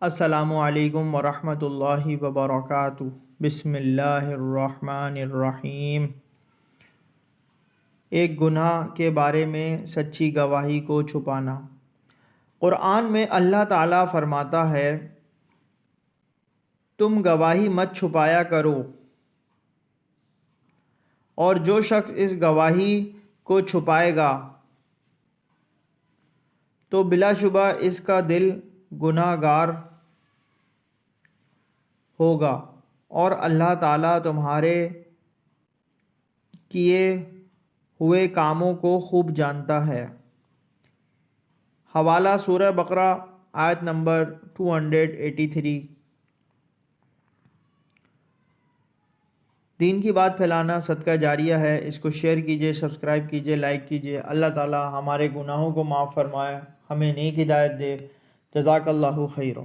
السلام علیکم ورحمۃ اللہ وبرکاتہ۔ بسم اللہ الرحمن الرحیم۔ ایک گناہ کے بارے میں سچی گواہی کو چھپانا۔ قرآن میں اللہ تعالیٰ فرماتا ہے، تم گواہی مت چھپایا کرو، اور جو شخص اس گواہی کو چھپائے گا تو بلا شبہ اس کا دل گناہ گار ہوگا، اور اللہ تعالیٰ تمہارے کیے ہوئے کاموں کو خوب جانتا ہے۔ حوالہ سورہ بقرہ آیت نمبر 283۔ دین کی بات پھیلانا صدقہ جاریہ ہے، اس کو شیئر کیجئے، سبسکرائب کیجئے، لائک کیجئے۔ اللہ تعالیٰ ہمارے گناہوں کو معاف فرمائے، ہمیں نیک ہدایت دے۔ جزاک اللہ خیرہ۔